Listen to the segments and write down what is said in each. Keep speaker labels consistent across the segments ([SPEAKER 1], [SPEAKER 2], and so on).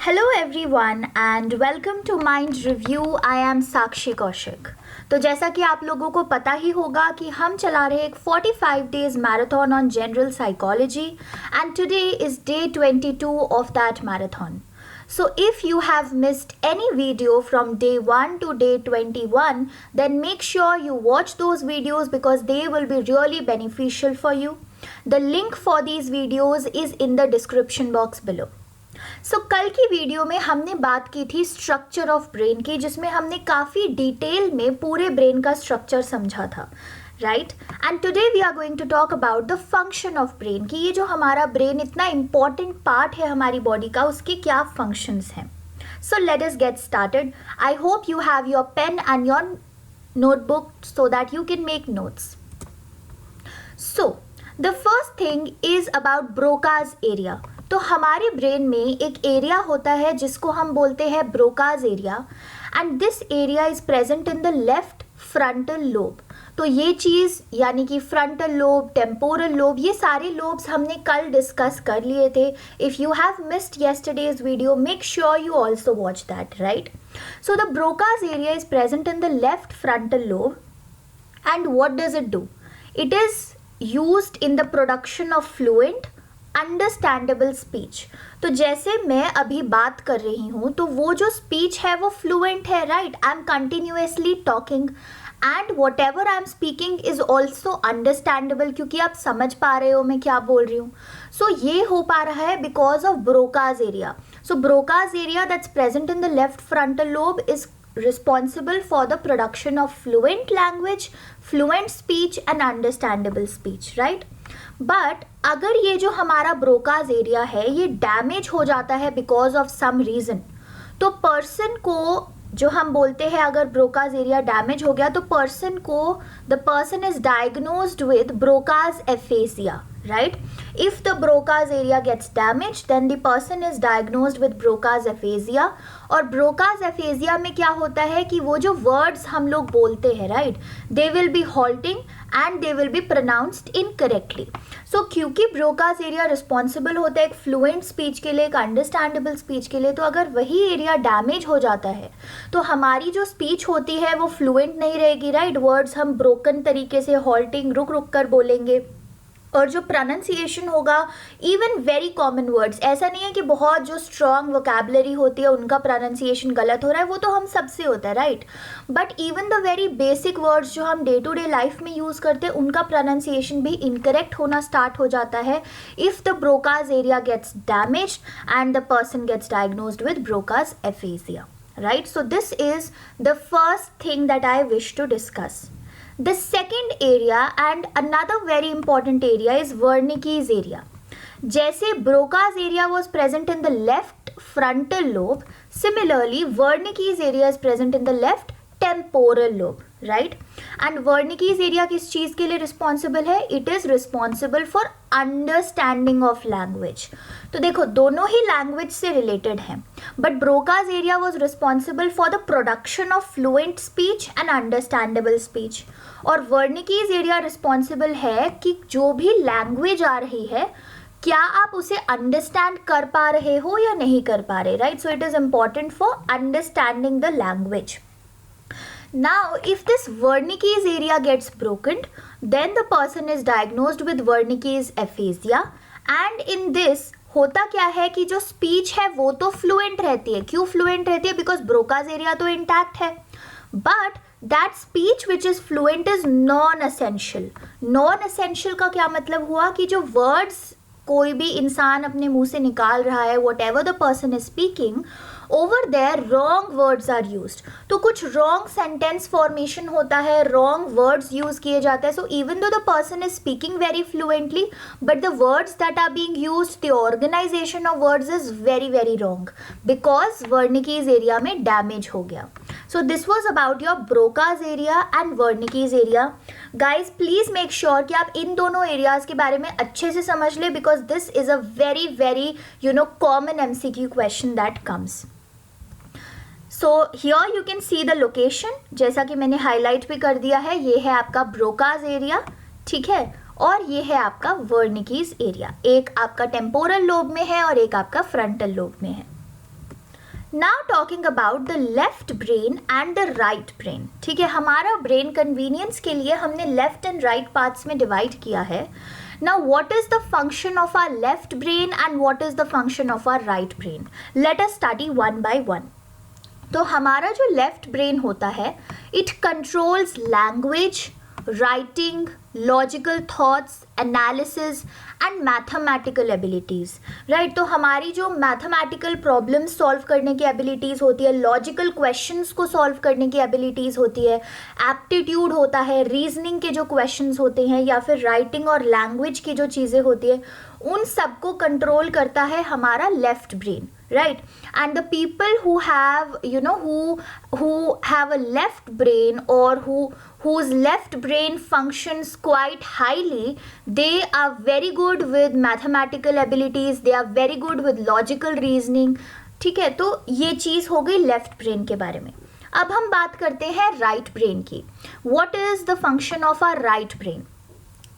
[SPEAKER 1] Hello everyone and welcome to Mind Review. I am Sakshi Kaushik. तो जैसा कि आप लोगों को पता ही होगा कि हम चला रहे एक 45 days marathon on general psychology and today is day 22 of that marathon. So if you have missed any video from day 1 to day 21, then make sure you watch those videos because they will be really beneficial for you. The link for these videos is in the description box below. कल की video में हमने बात की थी structure of brain की, जिसमें हमने काफ़ी डिटेल में पूरे ब्रेन का स्ट्रक्चर समझा था, right. And today we are going to talk about the function of brain, कि ये जो हमारा ब्रेन इतना इम्पॉर्टेंट पार्ट है हमारी बॉडी का, उसके क्या फंक्शंस हैं. So let us get started. I hope you have your pen and your notebook so that you can make notes. So the first thing is about Broca's area. तो हमारे brain में एक area होता है जिसको हम बोलते हैं Broca's area, and this area is present in the left frontal lobe. तो ये चीज़ यानी कि फ्रंटल लोब, टेम्पोरल लोब, ये सारे लोब्स हमने कल डिस्कस कर लिए थे. If you have missed yesterday's video, make sure you also watch that, right. So the Broca's area is present in the left frontal lobe, and what does it do? It is used in the production of fluent understandable speech. तो जैसे मैं अभी बात कर रही हूँ तो वो जो स्पीच है वो फ्लुएंट है, right. I am continuously talking and what ever I am speaking is also understandable, क्योंकि आप समझ पा रहे हो मैं क्या बोल रही हूँ. सो ये हो पा रहा है because of Broca's area. So Broca's area that's present in the left frontal lobe is responsible for the production of fluent language, fluent speech and understandable speech, right. But अगर ये जो हमारा ब्रोकाज एरिया है ये damage हो जाता है because of some reason, तो पर्सन को जो हम बोलते हैं, अगर ब्रोकाज एरिया डैमेज हो गया तो पर्सन को the person is diagnosed with Broca's aphasia, right. If the Broca's area gets damaged, then the person is diagnosed with Broca's aphasia. और Broca's aphasia में क्या होता है कि वो जो words हम लोग बोलते हैं, right, they will be halting and they will be pronounced incorrectly. So क्योंकि Broca's area responsible होता है एक fluent speech के लिए, एक understandable speech के लिए, तो अगर वही area damage हो जाता है तो हमारी जो speech होती है वो fluent नहीं रहेगी, right. words हम broken तरीके से halting रुक रुक कर बोलेंगे, और जो प्रोनाउंसिएशन होगा, इवन वेरी कॉमन वर्ड्स, ऐसा नहीं है कि बहुत जो स्ट्रॉन्ग वोकैबुलरी होती है उनका प्रोनाउंसिएशन गलत हो रहा है, वो तो हम सबसे होता है, right. But even the very basic words जो हम डे टू डे लाइफ में यूज़ करते हैं उनका प्रोनाउंसिएशन भी इनकरेक्ट होना स्टार्ट हो जाता है if the Broca's area gets damaged and the person gets diagnosed with Broca's aphasia, right. So this is the first thing that I wish to discuss. The second area and another very important area is Wernicke's area. जैसे Broca's area was present in the left frontal lobe, similarly Wernicke's area is present in the left temporal lobe, right. And Wernicke's area किस चीज़ के लिए responsible है? It is responsible for understanding of language. तो देखो दोनों ही language से related हैं, but Broca's area was responsible for the production of fluent speech and understandable speech. और Wernicke's area responsible है कि जो भी language आ रही है क्या आप उसे अंडरस्टैंड कर पा रहे हो या नहीं कर पा रहे, right. So it is important for understanding the language. Now, if this Wernicke's area gets broken, then the person is diagnosed with Wernicke's aphasia. And in this होता क्या है कि जो स्पीच है वो तो फ्लुएंट रहती है. क्यों फ्लुएंट रहती है? बिकॉज ब्रोकाज एरिया तो इंटैक्ट है. But that speech which is fluent is non essential. Non essential का क्या मतलब हुआ कि जो वर्ड्स कोई भी इंसान अपने मुंह से निकाल रहा है, whatever the person is speaking, over there wrong words are used. तो कुछ रॉन्ग सेंटेंस फॉर्मेशन होता है, रॉन्ग वर्ड्स यूज किए जाते हैं. So even though the person is speaking very fluently, but the words that are being used, the organization of words is very very wrong because Wernicke's area में damage हो गया. So this was about your Broca's area and Wernicke's area. Guys please make sure कि आप इन दोनों areas के बारे में अच्छे से समझ ले, because this is a very very common MCQ question that comes. So here you can see the location, जैसा कि मैंने हाईलाइट भी कर दिया है. ये है आपका ब्रोकाज एरिया, ठीक है, और ये है आपका Wernicke's एरिया. एक आपका टेम्पोरल लोब में है और एक आपका फ्रंटल लोब में है. Now talking about the left brain and the right brain. ठीक है, हमारा ब्रेन कन्वीनियंस के लिए हमने लेफ्ट एंड राइट पार्ट्स में डिवाइड किया है. Now what is the function of our left brain and what is the function of our right brain? Let us study one by one. तो हमारा जो left brain होता है, it controls language, writing, logical thoughts, analysis and mathematical abilities. Right, तो हमारी जो mathematical problems solve करने की एबिलिटीज़ होती है, लॉजिकल क्वेश्चंस को सॉल्व करने की एबिलिटीज़ होती है, एप्टीट्यूड होता है, रीजनिंग के जो क्वेश्चंस होते हैं या फिर राइटिंग और लैंग्वेज की जो चीज़ें होती है, उन सबको कंट्रोल करता है हमारा left brain. Right, and the people who have who have a left brain or whose left brain functions quite highly, they are very good with mathematical abilities, they are very good with logical reasoning. ठीक है, तो ये चीज़ हो गई left brain के बारे में. अब हम बात करते हैं राइट ब्रेन की. What is the function of our right brain?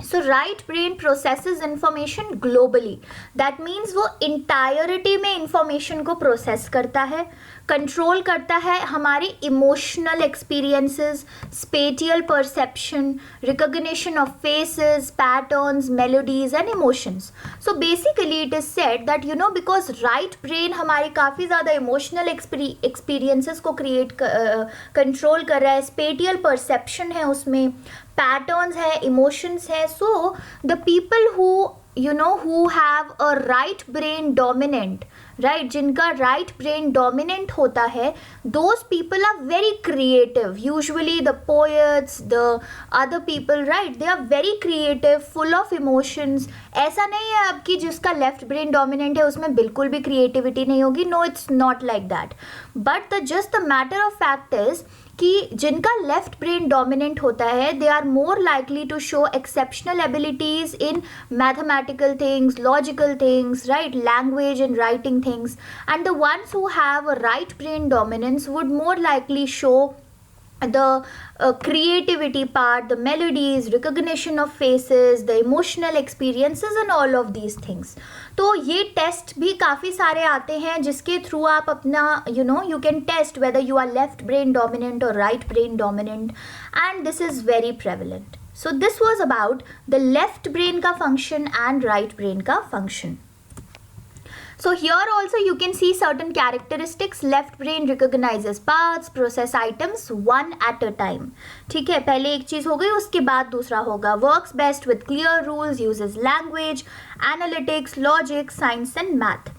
[SPEAKER 1] So right brain processes information globally. That means वो entirety में information को process करता है, कंट्रोल करता है हमारे emotional experiences, spatial perception, recognition of faces, patterns, melodies and emotions. So basically it is said that because right brain हमारे काफ़ी ज़्यादा इमोशनल एक्सपीरियंसेस को कंट्रोल कर रहा है, स्पेटियल परसेप्शन है उसमें, पैटर्न्स है, इमोशंस है. So the people who have a right brain dominant, right, जिनका right brain dominant होता है, those people are very creative. Usually the poets, the other people, right, they are very creative, full of emotions. ऐसा नहीं है अब कि जिसका left brain dominant है उसमें बिल्कुल भी creativity नहीं होगी. No, it's not like that. But just the matter of fact is कि जिनका लेफ्ट ब्रेन डोमिनेंट होता है, they are more likely to show exceptional abilities in mathematical things, logical things, right, language and writing things. And the ones who have a right brain dominance would more likely show the creativity part, the melodies, recognition of faces, the emotional experiences and all of these things. तो ये test भी काफ़ी सारे आते हैं जिसके through आप अपना you can test whether you are left brain dominant or right brain dominant, and this is very prevalent. So this was about the left brain का function and right brain का function. So here also you can see certain characteristics. Left brain recognizes paths, process items one at a time. ठीक है, पहले एक चीज़ हो गई, उसके बाद दूसरा होगा. Works best with clear rules, uses language, analytics, logic, science and math.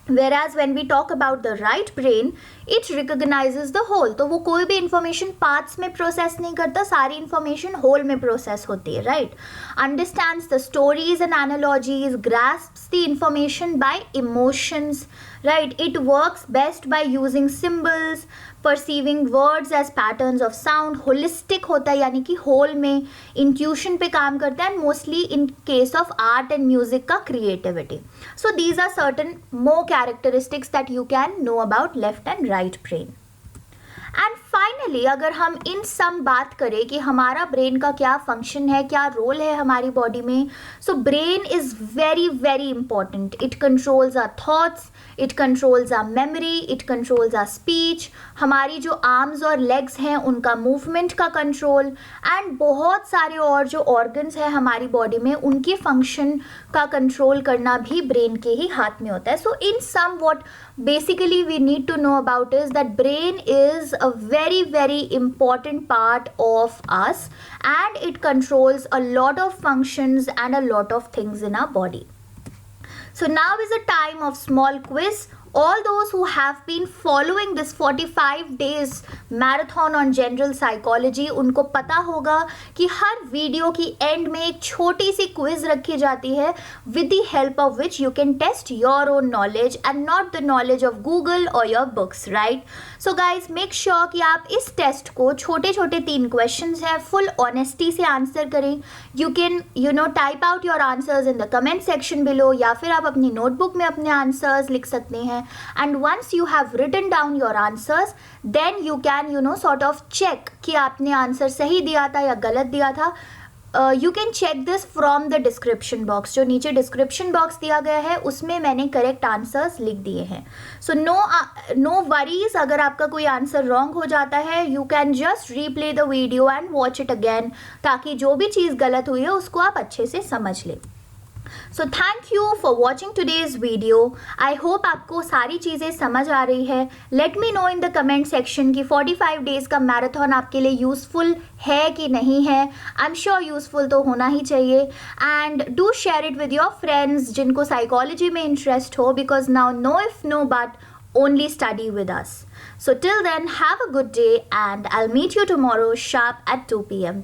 [SPEAKER 1] Whereas when we talk about the right brain, it recognizes the whole. तो वो कोई भी information parts में process नहीं करता, सारी information whole में process होती है, right? Understands the stories and analogies, grasps the information by emotions, right? It works best by using symbols, perceiving words as patterns of sound. Holistic होता है, यानी कि whole में intuition पे काम करता है, and mostly in case of art and music का creativity. So these are certain more characteristics that you can know about left and right brain. And finally अगर हम इन सम बात करें कि हमारा ब्रेन का क्या फंक्शन है, क्या रोल है हमारी बॉडी में, so brain is very very important. It controls our thoughts, it controls our memory, it controls our speech, हमारी जो आर्म्स और लेग्स हैं उनका मूवमेंट का कंट्रोल, एंड बहुत सारे और जो ऑर्गन्स हैं हमारी बॉडी में उनकी फंक्शन का कंट्रोल करना भी ब्रेन के ही हाथ में होता है. सो इन सम what basically we need to know about is that brain is a very very important part of us, and it controls a lot of functions and a lot of things in our body. So now is a time of small quiz. All those who have been following this 45 days marathon on general psychology, उनको पता होगा कि हर video की and में एक छोटी सी quiz रखी जाती है with the help of which you can test your own knowledge and not the knowledge of Google or your books, right? So guys, make sure कि आप इस टेस्ट को छोटे छोटे 3 क्वेश्चंस हैं, फुल ऑनेस्टी से आंसर करें. You can type out your answers in the comment section below, या फिर आप अपनी नोटबुक में अपने आंसर्स लिख सकते हैं. And once you have written down your answers, then you can sort of check कि आपने आंसर सही दिया था या गलत दिया था. You can check this from the description box. जो नीचे डिस्क्रिप्शन बॉक्स दिया गया है उसमें मैंने करेक्ट आंसर्स लिख दिए हैं. सो नो वरीज, अगर आपका कोई आंसर रॉन्ग हो जाता है you can just replay the video and watch it again, ताकि जो भी चीज़ गलत हुई है उसको आप अच्छे से समझ लें. So thank you for watching today's video. I hope आपको सारी चीज़ें समझ आ रही है. Let me know in the comment section कि 45 डेज़ का मैराथन आपके लिए यूज़फुल है कि नहीं है. आई एम श्योर यूज़फुल तो होना ही चाहिए. And do share it with your friends जिनको साइकोलॉजी में इंटरेस्ट हो, because now no if no but only study with us. So till then, have a good day and I'll meet you tomorrow sharp at 2 p.m.